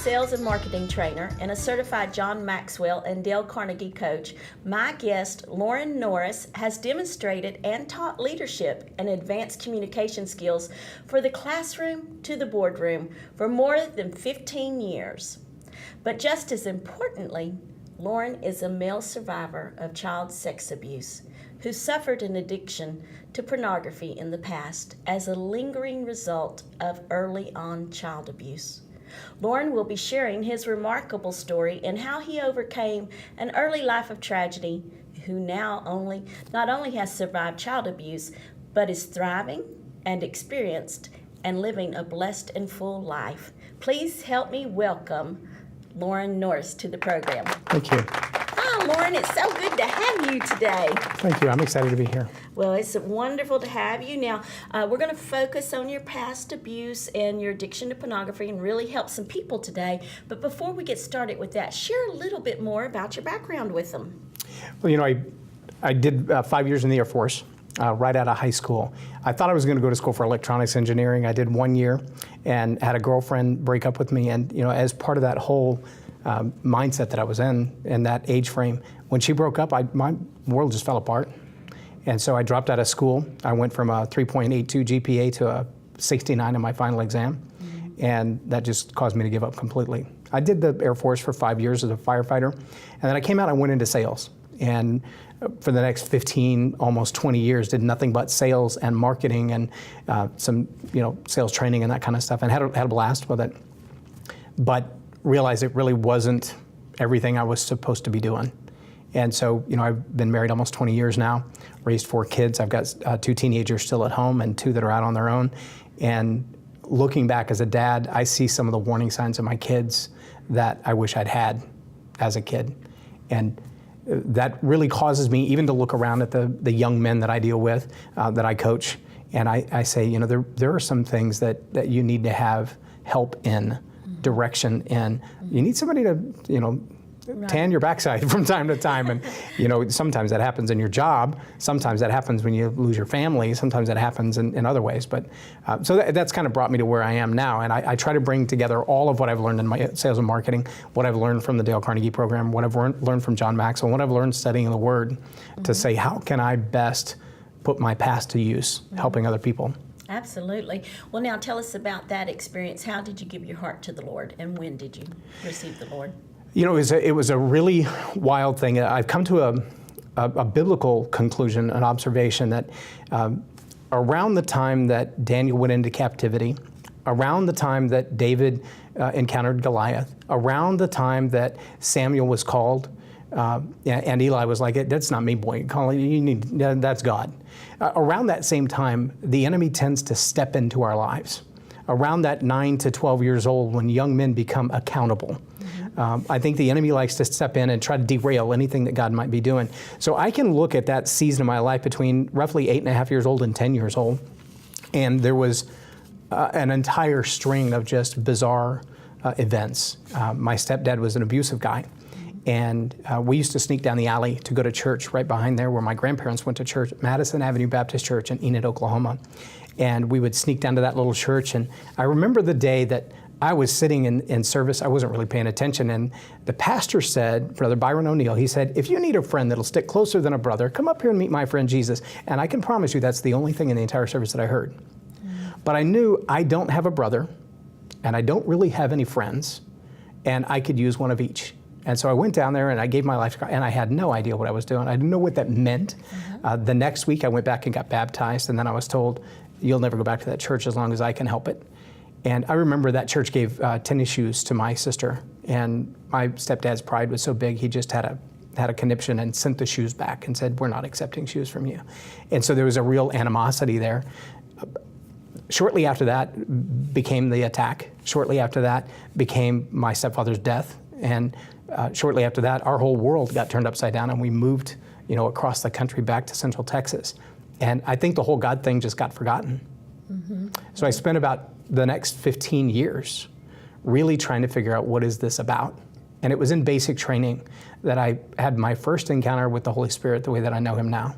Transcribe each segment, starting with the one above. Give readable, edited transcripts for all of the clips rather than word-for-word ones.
sales and marketing trainer and a certified John Maxwell and Dale Carnegie coach, my guest, Loren Norris, has demonstrated and taught leadership and advanced communication skills for the classroom to the boardroom for more than 15 years. But just as importantly, Loren is a male survivor of child sex abuse who suffered an addiction to pornography in the past as a lingering result of early on child abuse. Loren will be sharing his remarkable story and how he overcame an early life of tragedy, who now not only has survived child abuse, but is thriving and experienced and living a blessed and full life. Please help me welcome Loren Norris to the program. Thank you. Hi, Loren. It's so good to have you today. Thank you. I'm excited to be here. Well, it's wonderful to have you. Now, we're going to focus on your past abuse and your addiction to pornography and really help some people today. But before we get started with that, share a little bit more about your background with them. Well, you know, I did 5 years in the Air Force right out of high school. I thought I was going to go to school for electronics engineering. I did 1 year and had a girlfriend break up with me. And, you know, as part of that whole mindset that I was in that age frame, when she broke up, my world just fell apart. And so I dropped out of school. I went from a 3.82 GPA to a 69 in my final exam. And that just caused me to give up completely. I did the Air Force for 5 years as a firefighter. And then I came out and went into sales. And for the next 15, almost 20 years, did nothing but sales and marketing and some, sales training and that kind of stuff, and had a blast with it. But realized it really wasn't everything I was supposed to be doing. And so, I've been married almost 20 years now, raised 4 kids. I've got 2 teenagers still at home and 2 that are out on their own. And looking back as a dad, I see some of the warning signs in my kids that I wish I'd had as a kid. And that really causes me even to look around at the young men that I deal with, that I coach, and I say, there are some things that you need to have help in, direction in. You need somebody to, tan your backside from time to time, and sometimes that happens in your job, sometimes that happens when you lose your family, sometimes that happens in other ways. But so that's kind of brought me to where I am now, and I try to bring together all of what I've learned in my sales and marketing, what I've learned from the Dale Carnegie program, what I've learned from John Maxwell, what I've learned studying the Word, to say, how can I best put my past to use, helping other people. Absolutely. Well, now tell us about that experience. How did you give your heart to the Lord, and when did you receive the Lord? It was a really wild thing. I've come to a biblical conclusion, an observation that around the time that Daniel went into captivity, around the time that David encountered Goliath, around the time that Samuel was called, and Eli was like, "That's not me, boy. That's God." Around that same time, the enemy tends to step into our lives. Around that 9 to 12 years old, when young men become accountable. I think the enemy likes to step in and try to derail anything that God might be doing. So I can look at that season of my life between roughly 8.5 years old and 10 years old, and there was an entire string of just bizarre events. My stepdad was an abusive guy, and we used to sneak down the alley to go to church right behind there where my grandparents went to church, Madison Avenue Baptist Church in Enid, Oklahoma. And we would sneak down to that little church, and I remember the day that I was sitting in service. I wasn't really paying attention, and the pastor said, Brother Byron O'Neill, he said, "If you need a friend that'll stick closer than a brother, come up here and meet my friend Jesus." And I can promise you that's the only thing in the entire service that I heard. But I knew I don't have a brother, and I don't really have any friends, and I could use one of each. And so I went down there and I gave my life to God, and I had no idea what I was doing. I didn't know what that meant. The next week I went back and got baptized, and then I was told, "You'll never go back to that church as long as I can help it." And I remember that church gave tennis shoes to my sister, and my stepdad's pride was so big, he just had a conniption and sent the shoes back and said, "We're not accepting shoes from you." And so there was a real animosity there. Shortly after that became the attack. Shortly after that became my stepfather's death. And shortly after that, our whole world got turned upside down, and we moved, across the country back to Central Texas. And I think the whole God thing just got forgotten. So I spent about the next 15 years really trying to figure out, what is this about? And it was in basic training that I had my first encounter with the Holy Spirit the way that I know him now.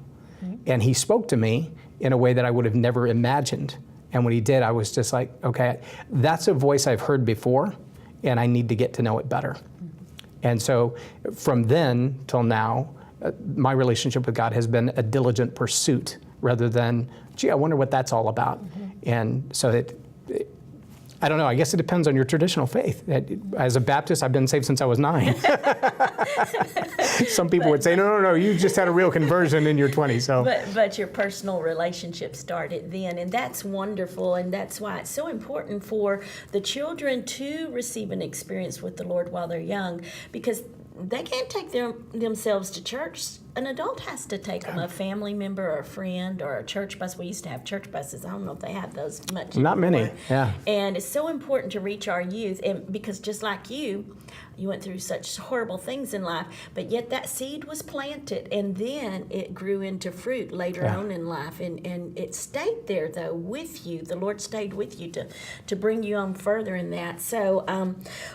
And he spoke to me in a way that I would have never imagined. And when he did, I was just like, okay, that's a voice I've heard before. and I need to get to know it better. And so from then till now, my relationship with God has been a diligent pursuit rather than, gee, I wonder what that's all about. And so I don't know, I guess it depends on your traditional faith. As a Baptist, I've been saved since I was 9. Some people would say, no, you just had a real conversion in your 20s. So. But your personal relationship started then, and that's wonderful, and that's why it's so important for the children to receive an experience with the Lord while they're young, because they can't take themselves to church. An adult has to take them, a family member or a friend or a church bus. We used to have church buses. I don't know if they have those much anymore. Not many, yeah. And it's so important to reach our youth, and because just like you went through such horrible things in life, but yet that seed was planted, and then it grew into fruit later on in life, and it stayed there, though, with you. The Lord stayed with you to bring you on further in that. So,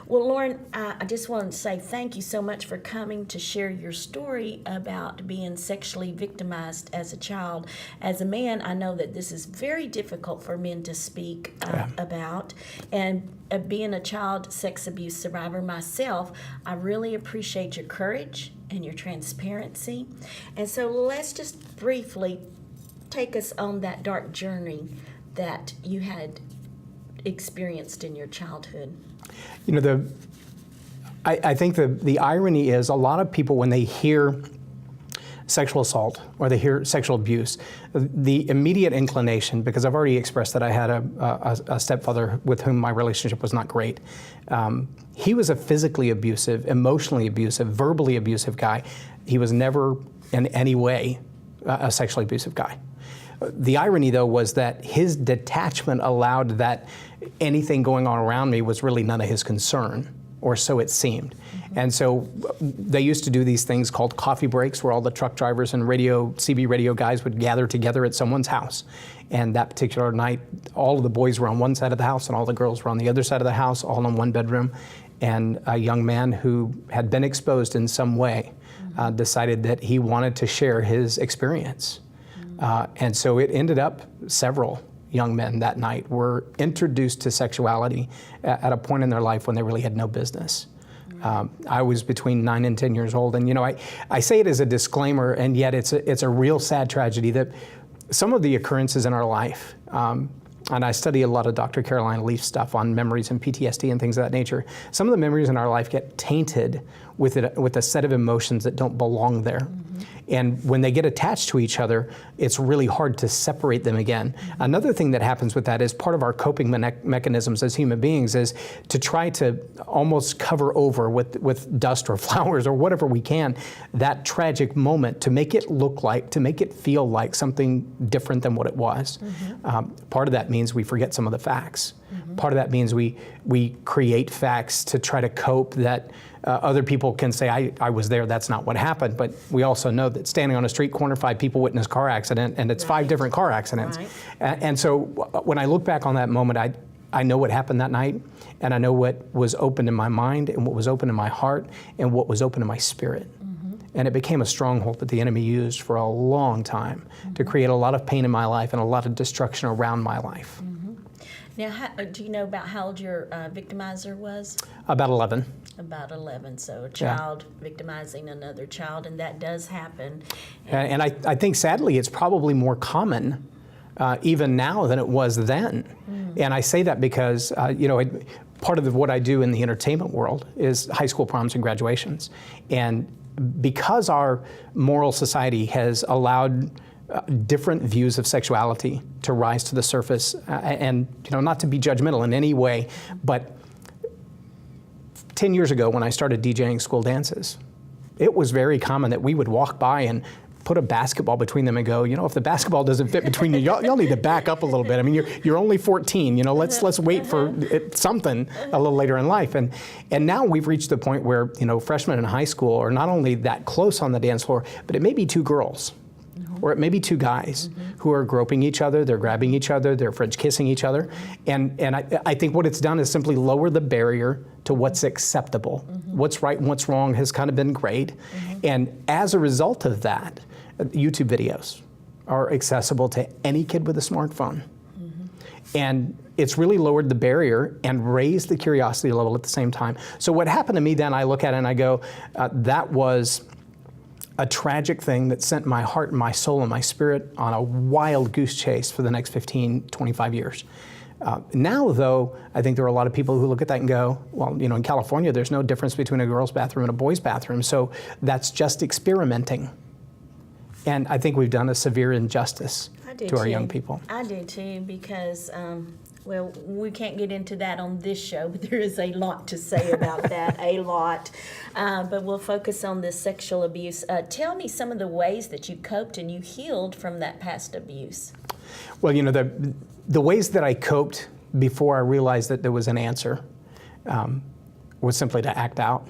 well, Loren, I just wanted to say thank you so much for coming to share your story about being sexually victimized as a child. As a man, I know that this is very difficult for men to speak about, and being a child sex abuse survivor myself, I really appreciate your courage and your transparency. And so let's just briefly take us on that dark journey that you had experienced in your childhood. You know, I think the irony is a lot of people, when they hear sexual assault or they hear sexual abuse, the immediate inclination, because I've already expressed that I had a stepfather with whom my relationship was not great. He was a physically abusive, emotionally abusive, verbally abusive guy. He was never in any way a sexually abusive guy. The irony, though, was that his detachment allowed that anything going on around me was really none of his concern, or so it seemed. And so they used to do these things called coffee breaks, where all the truck drivers and CB radio guys would gather together at someone's house. And that particular night, all of the boys were on one side of the house and all the girls were on the other side of the house, all in one bedroom. And a young man who had been exposed in some way decided that he wanted to share his experience. And so it ended up several young men that night were introduced to sexuality at a point in their life when they really had no business. I was between 9 and 10 years old, and you know, I say it as a disclaimer, and yet it's a real sad tragedy that some of the occurrences in our life, and I study a lot of Dr. Caroline Leaf's stuff on memories and PTSD and things of that nature. Some of the memories in our life get tainted with a set of emotions that don't belong there. And when they get attached to each other, it's really hard to separate them again. Another thing that happens with that is part of our coping mechanisms as human beings is to try to almost cover over with dust or flowers or whatever we can, that tragic moment, to make it look like, to make it feel like something different than what it was. Part of that means we forget some of the facts. Part of that means we create facts to try to cope that other people can say, I was there, that's not what happened. But we also know that standing on a street corner, 5 people witness car accident, and it's 5 different car accidents. And so when I look back on that moment, I know what happened that night, and I know what was open in my mind, and what was open in my heart, and what was open in my spirit. And it became a stronghold that the enemy used for a long time to create a lot of pain in my life and a lot of destruction around my life. Now, do you know about how old your victimizer was? About 11. About 11, so a child victimizing another child, and that does happen. And I think, sadly, it's probably more common even now than it was then. And I say that because, you know, part of what I do in the entertainment world is high school proms and graduations. And because our moral society has allowed different views of sexuality to rise to the surface, and you know, not to be judgmental in any way, but 10 years ago when I started DJing school dances, it was very common that we would walk by and put a basketball between them and go, you know, if the basketball doesn't fit between you, y'all need to back up a little bit. I mean, you're only 14, you know, let's wait for something a little later in life. And now we've reached the point where, you know, freshmen in high school are not only that close on the dance floor, but it may be 2 girls. Or it may be 2 guys who are groping each other, they're grabbing each other, they're French kissing each other. And I think what it's done is simply lower the barrier to what's acceptable. What's right and what's wrong has kind of been grayed. And as a result of that, YouTube videos are accessible to any kid with a smartphone. And it's really lowered the barrier and raised the curiosity level at the same time. So what happened to me then, I look at it and I go, that was a tragic thing that sent my heart and my soul and my spirit on a wild goose chase for the next 15, 25 years. Now, though, I think there are a lot of people who look at that and go, well, you know, in California, there's no difference between a girl's bathroom and a boy's bathroom, so that's just experimenting. And I think we've done a severe injustice to our young people. I do too, because, well, we can't get into that on this show, but there is a lot to say about that, a lot. But we'll focus on this sexual abuse. Tell me some of the ways that you coped and you healed from that past abuse. Well, you know, the ways that I coped before I realized that there was an answer was simply to act out.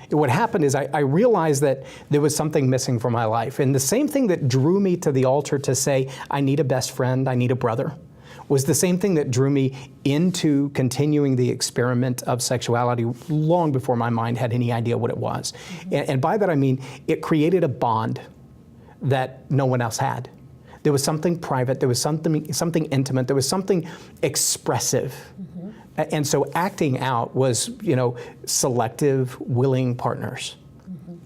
What happened is I realized that there was something missing from my life. And the same thing that drew me to the altar to say, I need a best friend, I need a brother, was the same thing that drew me into continuing the experiment of sexuality long before my mind had any idea what it was. And by that I mean, it created a bond that no one else had. There was something private, there was something intimate, there was something expressive. And so acting out was, you know, selective, willing partners.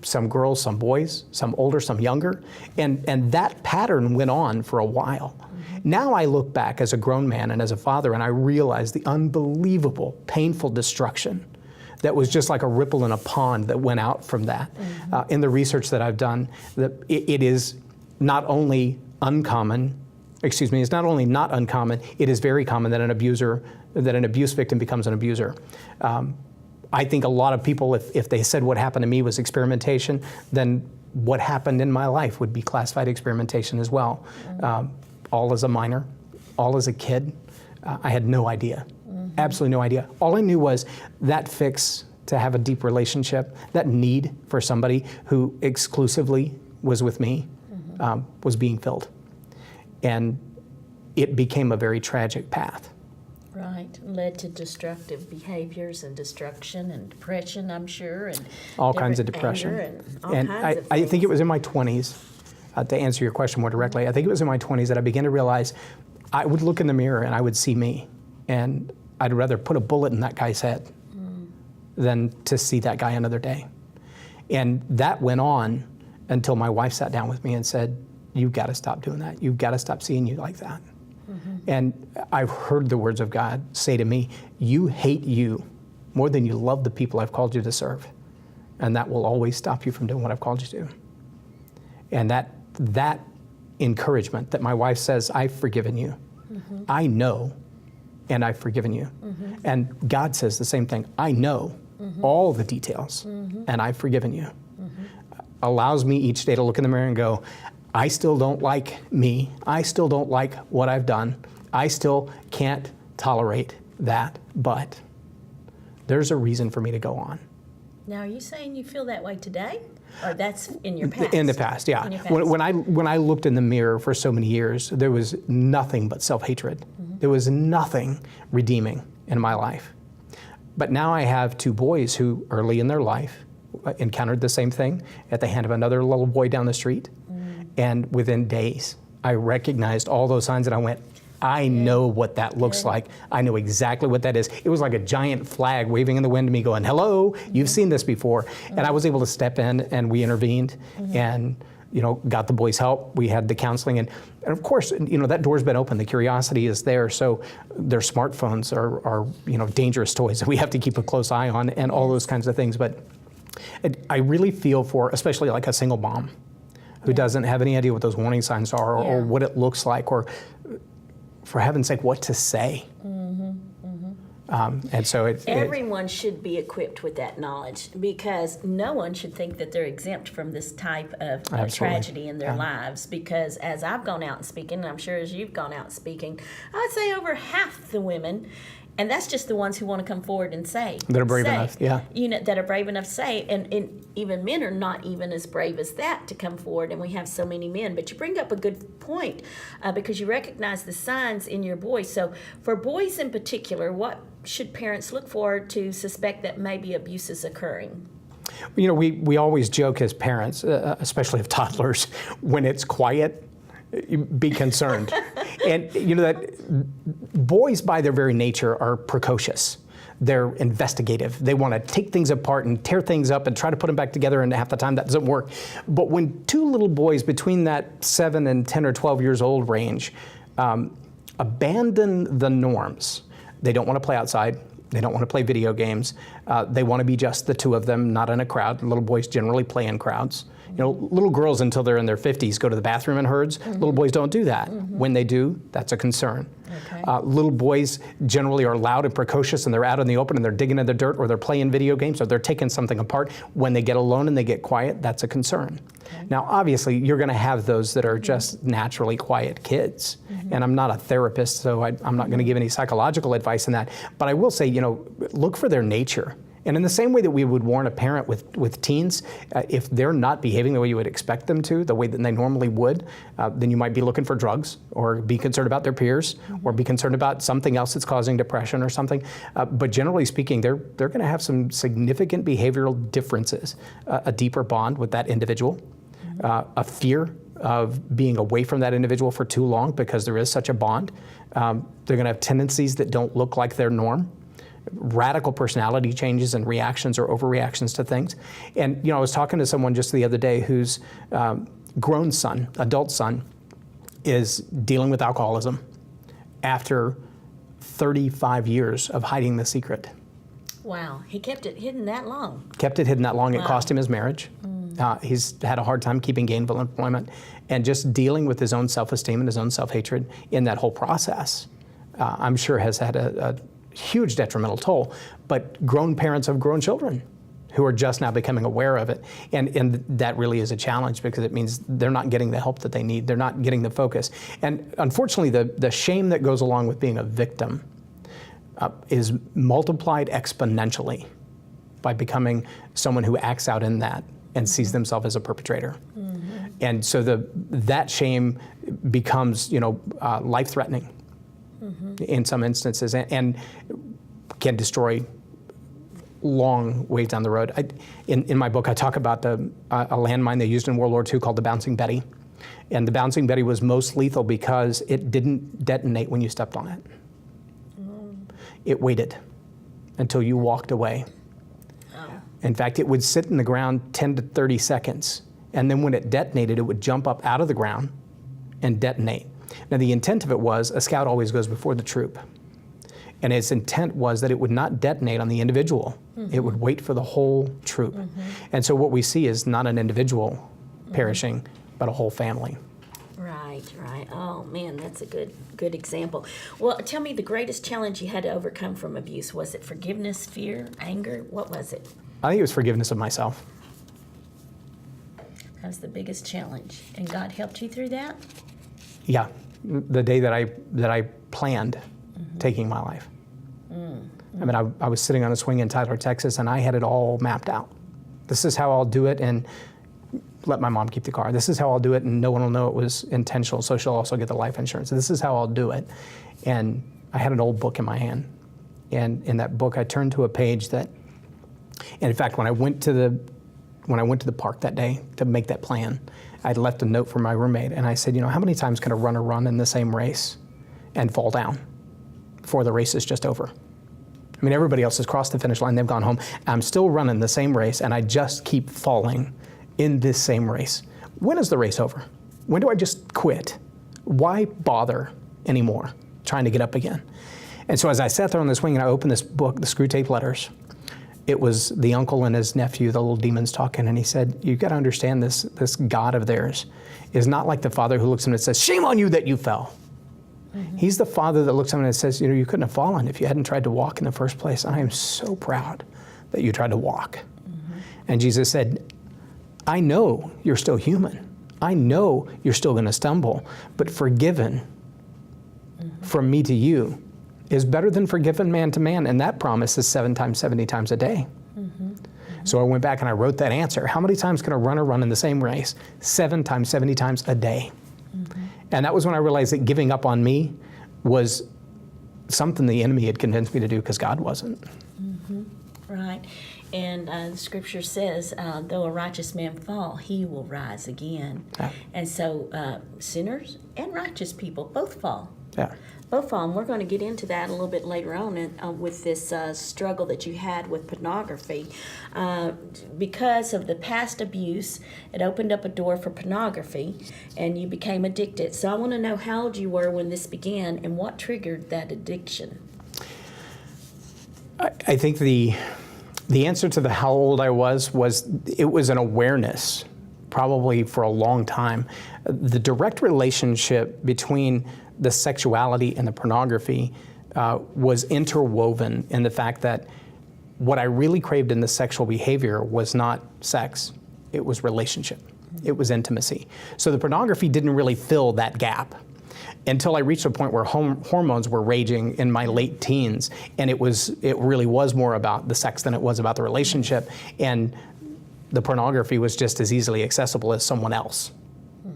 Some girls, some boys, some older, some younger. And that pattern went on for a while. Now I look back as a grown man and as a father, and I realize the unbelievable, painful destruction that was just like a ripple in a pond that went out from that. In the research that I've done, it is not only uncommon, it's not only not uncommon, it is very common that an abuse victim becomes an abuser. I think a lot of people, if they said what happened to me was experimentation, then what happened in my life would be classified experimentation as well. All as a minor, all as a kid, I had no idea, absolutely no idea. All I knew was that fix to have a deep relationship, that need for somebody who exclusively was with me, was being filled. And it became a very tragic path. Right, led to destructive behaviors and destruction and depression, I'm sure, and all kinds of depression. And I think it was in my 20s, to answer your question more directly, I think it was in my 20s that I began to realize I would look in the mirror and I would see me, and I'd rather put a bullet in that guy's head than to see that guy another day. And that went on until my wife sat down with me and said, you've got to stop doing that. You've got to stop seeing you like that. And I've heard the words of God say to me, you hate you more than you love the people I've called you to serve. And that will always stop you from doing what I've called you to. And that encouragement that my wife says, I've forgiven you. I know, and I've forgiven you. And God says the same thing. I know all the details, and I've forgiven you. Allows me each day to look in the mirror and go, I still don't like me. I still don't like what I've done. I still can't tolerate that, but there's a reason for me to go on. Now, are you saying you feel that way today? Or that's in your past? In the past, yeah. In your past. When I looked in the mirror for so many years, there was nothing but self-hatred. There was nothing redeeming in my life. But now I have two boys who early in their life encountered the same thing at the hand of another little boy down the street. And within days, I recognized all those signs and I went, I know what that looks like. I know exactly what that is. It was like a giant flag waving in the wind to me going, hello, you've seen this before. And I was able to step in and we intervened and, you know, got the boys help. We had the counseling and of course, you know, that door's been open. The curiosity is there. So their smartphones are you know, dangerous toys that we have to keep a close eye on and all those kinds of things. But I really feel for, especially like a single mom who doesn't have any idea what those warning signs are or what it looks like or, for heaven's sake, what to say. And so everyone should be equipped with that knowledge because no one should think that they're exempt from this type of tragedy in their lives. Because as I've gone out and speaking, and I'm sure as you've gone out speaking, I'd say over half the women, and that's just the ones who want to come forward and say. That are brave enough, You know, that are brave enough to say. And even men are not even as brave as that to come forward, and we have so many men. But you bring up a good point because you recognize the signs in your boys. So for boys in particular, what should parents look for to suspect that maybe abuse is occurring? You know, we always joke as parents, especially of toddlers, when it's quiet, be concerned. And you know that boys by their very nature are precocious. They're investigative. They want to take things apart and tear things up and try to put them back together, and half the time that doesn't work. But when two little boys between that 7 and 10 or 12 years old range abandon the norms, they don't want to play outside, they don't want to play video games, they want to be just the two of them, not in a crowd. Little boys generally play in crowds. You know, little girls until they're in their 50s go to the bathroom in herds. Little boys don't do that. When they do, that's a concern. Okay. Little boys generally are loud and precocious, and they're out in the open and they're digging in the dirt, or they're playing video games, or they're taking something apart. When they get alone and they get quiet, that's a concern. Okay. Now, obviously, you're going to have those that are just naturally quiet kids. And I'm not a therapist, so I'm not going to give any psychological advice in that. But I will say, you know, look for their nature. And in the same way that we would warn a parent with teens, if they're not behaving the way you would expect them to, the way that they normally would, then you might be looking for drugs, or be concerned about their peers, or be concerned about something else that's causing depression or something. But generally speaking, they're going to have some significant behavioral differences, a deeper bond with that individual, a fear of being away from that individual for too long because there is such a bond. They're going to have tendencies that don't look like their norm. Radical personality changes and reactions or overreactions to things. And you know, I was talking to someone just the other day whose grown son, adult son, is dealing with alcoholism after 35 years of hiding the secret. Wow, he kept it hidden that long. Kept it hidden that long. Wow. It cost him his marriage. He's had a hard time keeping gainful employment, and just dealing with his own self-esteem and his own self-hatred in that whole process, I'm sure has had a huge detrimental toll. But grown parents of grown children who are just now becoming aware of it. And that really is a challenge, because it means they're not getting the help that they need. They're not getting the focus. And unfortunately, the shame that goes along with being a victim is multiplied exponentially by becoming someone who acts out in that and sees themselves as a perpetrator. And so that shame becomes, you know, life-threatening in some instances, and can destroy long ways down the road. In my book, I talk about a landmine they used in World War II called the Bouncing Betty. And the Bouncing Betty was most lethal because it didn't detonate when you stepped on it. It waited until you walked away. In fact, it would sit in the ground 10 to 30 seconds. And then when it detonated, it would jump up out of the ground and detonate. Now, the intent of it was, a scout always goes before the troop. And its intent was that it would not detonate on the individual. It would wait for the whole troop. And so what we see is not an individual perishing, but a whole family. Right, right. Oh man, that's a good example. Well, tell me the greatest challenge you had to overcome from abuse. Was it forgiveness, fear, anger? What was it? I think it was forgiveness of myself. That was the biggest challenge. And God helped you through that? Yeah, the day that I planned taking my life. I mean, I was sitting on a swing in Tyler, Texas, and I had it all mapped out. This is how I'll do it, and let my mom keep the car. This is how I'll do it, and no one will know it was intentional, so she'll also get the life insurance. This is how I'll do it. And I had an old book in my hand. And in that book, I turned to a page that, and in fact, when I went to the park that day to make that plan, I'd left a note for my roommate, and I said, you know, how many times can a runner run in the same race and fall down before the race is just over? I mean, everybody else has crossed the finish line, they've gone home. I'm still running the same race, and I just keep falling in this same race. When is the race over? When do I just quit? Why bother anymore trying to get up again? And so as I sat there on the swing and I opened this book, the Screw Tape Letters, it was the uncle and his nephew, the little demons talking, and he said, you've got to understand this God of theirs is not like the father who looks at him and says, shame on you that you fell. He's the father that looks at him and says, you know, you couldn't have fallen if you hadn't tried to walk in the first place. I am so proud that you tried to walk. And Jesus said, I know you're still human. I know you're still going to stumble, but forgiven from me to you is better than forgiven man to man. And that promise is 7 times, 70 times a day. So I went back and I wrote that answer. How many times can a runner run in the same race? 7 times, 70 times a day. And that was when I realized that giving up on me was something the enemy had convinced me to do, because God wasn't. Right. And the scripture says, though a righteous man fall, he will rise again. And so sinners and righteous people both fall. Yeah. Both of them. We're going to get into that a little bit later on with this struggle that you had with pornography. Because of the past abuse, it opened up a door for pornography, and you became addicted. So I want to know how old you were when this began and what triggered that addiction. I think the answer to the how old I was it was an awareness, probably for a long time. The direct relationship between the sexuality and the pornography was interwoven in the fact that what I really craved in the sexual behavior was not sex, it was relationship, it was intimacy. So the pornography didn't really fill that gap until I reached a point where hormones were raging in my late teens, and it really was more about the sex than it was about the relationship, and the pornography was just as easily accessible as someone else.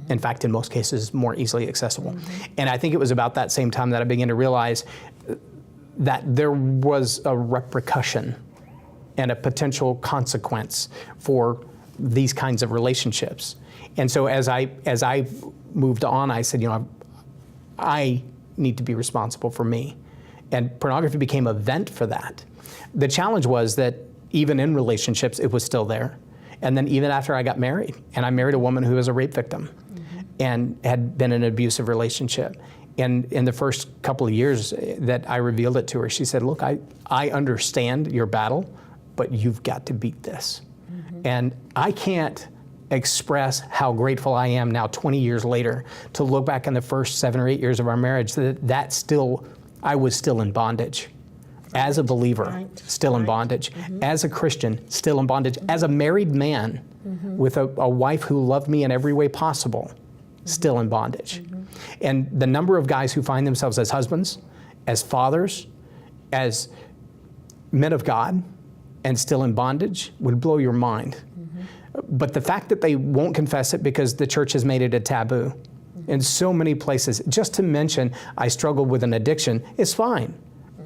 In fact, in most cases, more easily accessible. And I think it was about that same time that I began to realize that there was a repercussion and a potential consequence for these kinds of relationships. And so as I moved on, I said, I need to be responsible for me. And pornography became a vent for that. The challenge was that even in relationships, it was still there. And then even after I got married, and I married a woman who was a rape victim and had been in an abusive relationship. And in the first couple of years that I revealed it to her, she said, look, I understand your battle, but you've got to beat this. And I can't express how grateful I am now 20 years later to look back in the first 7 or 8 years of our marriage I was still in bondage. As a believer, still in bondage. As a Christian, still in bondage. As a married man with a wife who loved me in every way possible, still in bondage. And the number of guys who find themselves as husbands, as fathers, as men of God, and still in bondage would blow your mind. But the fact that they won't confess it because the church has made it a taboo in so many places, just to mention I struggled with an addiction, is fine.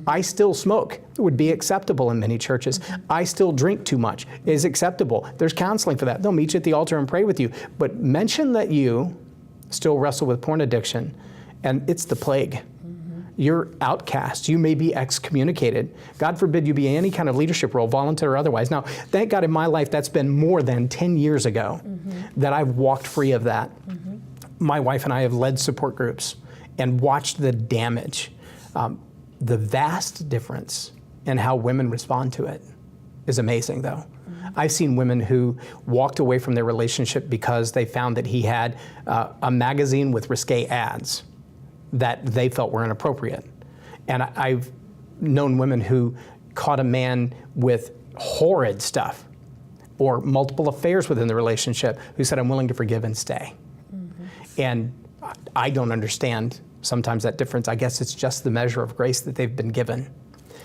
I still smoke. It would be acceptable in many churches. I still drink too much. It is acceptable. There's counseling for that. They'll meet you at the altar and pray with you. But mention that you still wrestle with porn addiction, and it's the plague. You're outcast. You may be excommunicated. God forbid you be in any kind of leadership role, volunteer or otherwise. Now, thank God in my life, that's been more than 10 years ago that I've walked free of that. My wife and I have led support groups and watched the damage. The vast difference in how women respond to it is amazing, though. I've seen women who walked away from their relationship because they found that he had a magazine with risque ads that they felt were inappropriate. And I've known women who caught a man with horrid stuff or multiple affairs within the relationship who said, I'm willing to forgive and stay. And I don't understand sometimes that difference. I guess it's just the measure of grace that they've been given.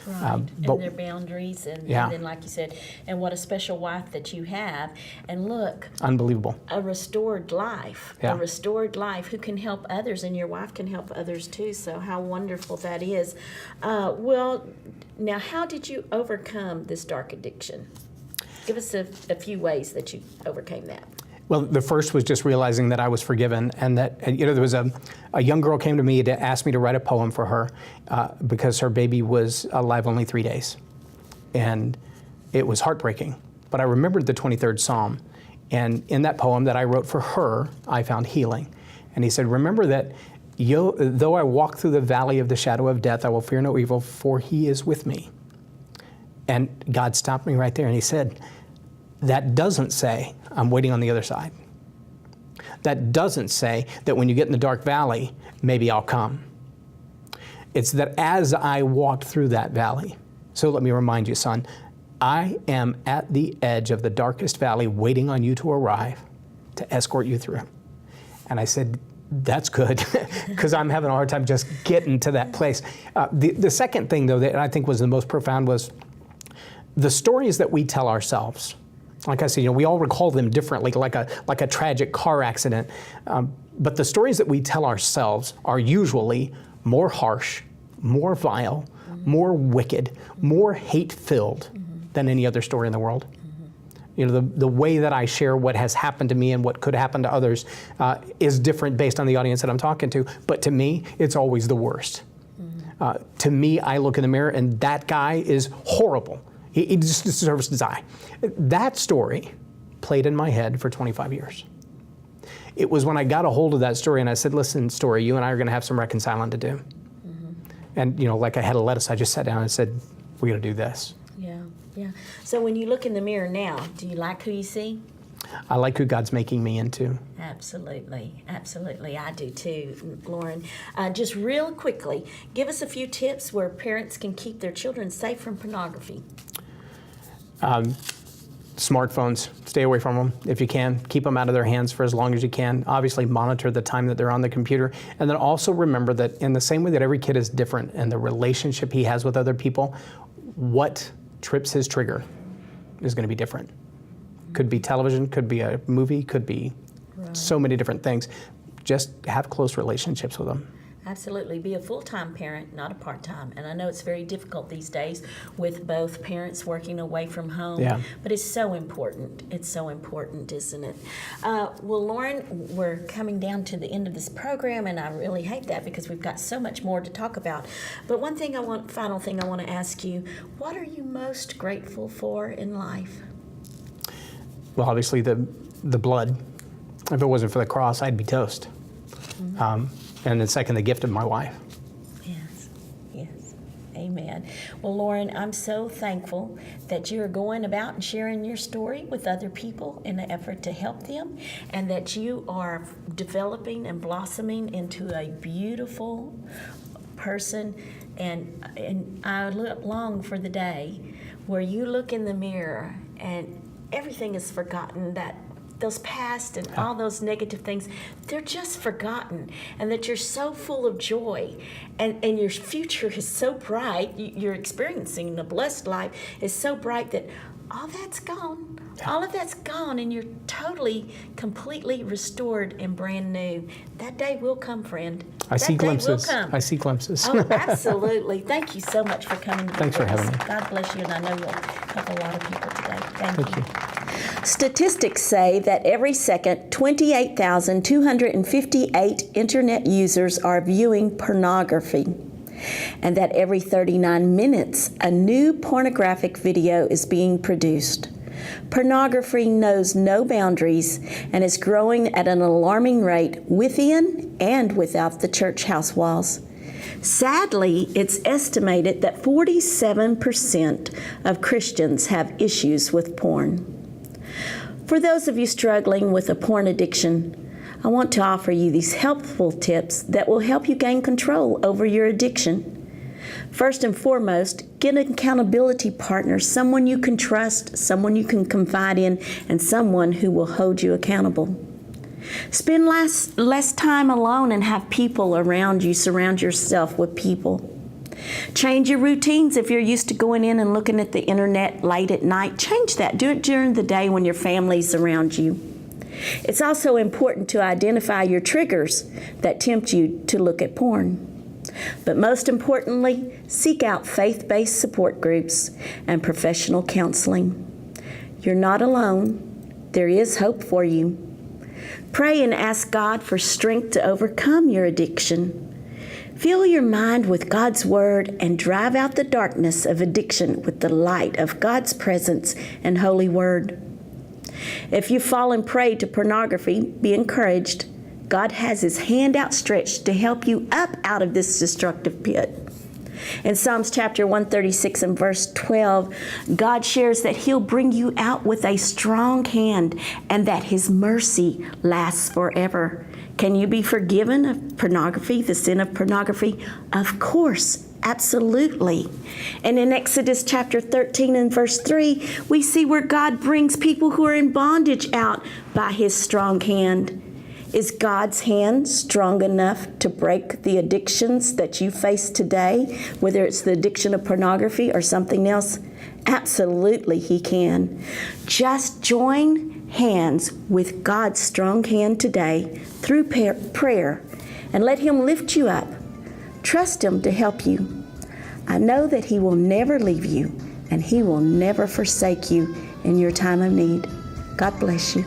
Right, and their boundaries, and then, like you said, and what a special wife that you have. And look, unbelievable. A restored life, a restored life who can help others, and your wife can help others too. So how wonderful that is. Well, now, how did you overcome this dark addiction? Give us a few ways that you overcame that. Well, the first was just realizing that I was forgiven, and that there was a young girl came to me to ask me to write a poem for her because her baby was alive only 3 days, and it was heartbreaking. But I remembered the 23rd Psalm, and in that poem that I wrote for her, I found healing. And he said, remember that though I walk through the valley of the shadow of death, I will fear no evil, for he is with me. And God stopped me right there, and he said, that doesn't say I'm waiting on the other side. That doesn't say that when you get in the dark valley, maybe I'll come. It's that as I walked through that valley, so let me remind you, son, I am at the edge of the darkest valley waiting on you to arrive to escort you through. And I said, that's good, because I'm having a hard time just getting to that place. The second thing, though, that I think was the most profound was the stories that we tell ourselves. Like I said, we all recall them differently, like a tragic car accident. But the stories that we tell ourselves are usually more harsh, more vile, more wicked, more hate-filled than any other story in the world. The way that I share what has happened to me and what could happen to others is different based on the audience that I'm talking to. But to me, it's always the worst. To me, I look in the mirror and that guy is horrible. He just deserves to die. That story played in my head for 25 years. It was when I got a hold of that story and I said, listen, story, you and I are going to have some reconciling to do. And, like I had a lettuce, I just sat down and said, we're going to do this. Yeah. So when you look in the mirror now, do you like who you see? I like who God's making me into. Absolutely. I do too, Loren. Just real quickly, give us a few tips where parents can keep their children safe from pornography. Smartphones, stay away from them if you can. Keep them out of their hands for as long as you can. Obviously monitor the time that they're on the computer. And then also remember that in the same way that every kid is different and the relationship he has with other people, what trips his trigger is going to be different. Could be television, could be a movie, could be so many different things. Just have close relationships with them. Absolutely. Be a full-time parent, not a part-time. And I know it's very difficult these days with both parents working away from home. Yeah. But it's so important. It's so important, isn't it? Well, Loren, we're coming down to the end of this program, and I really hate that because we've got so much more to talk about. But final thing I want to ask you, what are you most grateful for in life? Well, obviously the blood. If it wasn't for the cross, I'd be toast. And then second, the gift of my wife. Yes. Amen. Well, Loren, I'm so thankful that you're going about and sharing your story with other people in an effort to help them, and that you are developing and blossoming into a beautiful person. And I long for the day where you look in the mirror and everything is forgotten, that those past and all those negative things, they're just forgotten, and that you're so full of joy, and your future is so bright, you're experiencing a blessed life is so bright that all that's gone. All of that's gone, and you're totally, completely restored and brand new. That day will come, friend. I see glimpses. Oh, absolutely. Thank you so much for coming. Thanks for having me. God bless you, and I know you'll help a lot of people today. Thank you. Statistics say that every second, 28,258 internet users are viewing pornography, and that every 39 minutes, a new pornographic video is being produced. Pornography knows no boundaries and is growing at an alarming rate within and without the church house walls. Sadly, it's estimated that 47% of Christians have issues with porn. For those of you struggling with a porn addiction, I want to offer you these helpful tips that will help you gain control over your addiction. First and foremost, get an accountability partner, someone you can trust, someone you can confide in, and someone who will hold you accountable. Spend less time alone and have people around you. Surround yourself with people. Change your routines. If you're used to going in and looking at the internet late at night, change that. Do it during the day when your family's around you. It's also important to identify your triggers that tempt you to look at porn. But most importantly, seek out faith-based support groups and professional counseling. You're not alone. There is hope for you. Pray and ask God for strength to overcome your addiction. Fill your mind with God's Word and drive out the darkness of addiction with the light of God's presence and Holy Word. If you've fallen prey to pornography, be encouraged. God has His hand outstretched to help you up out of this destructive pit. In Psalms chapter 136 and verse 12, God shares that He'll bring you out with a strong hand and that His mercy lasts forever. Can you be forgiven of pornography, the sin of pornography? Of course, absolutely. And in Exodus chapter 13 and verse 3, we see where God brings people who are in bondage out by His strong hand. Is God's hand strong enough to break the addictions that you face today, whether it's the addiction of pornography or something else? Absolutely, He can. Just join hands with God's strong hand today through prayer and let Him lift you up. Trust Him to help you. I know that He will never leave you and He will never forsake you. in your time of need. God bless you.